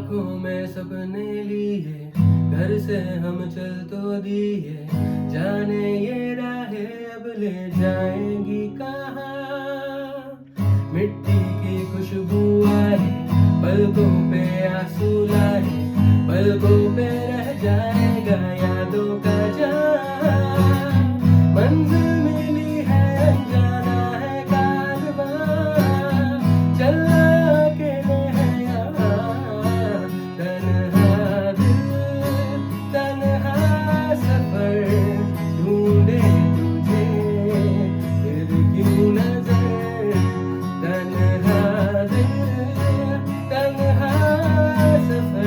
आँखों में सपने लिए घर से हम चल तो दिए, जाने ये राहें अब ले जाएंगी कहाँ। मिट्टी की खुशबू आए, पलकों पे आंसू लाए, पलकों पे रह जाएगा यादों का जान। मंजिल मिली है अनजाना है कारवां, चलना अकेले है यहाँ, तन्हा दिल तन्हा सफर ढूंढे तुझे फिर क्यों नजर। तन्हा दिल तन्हा सफर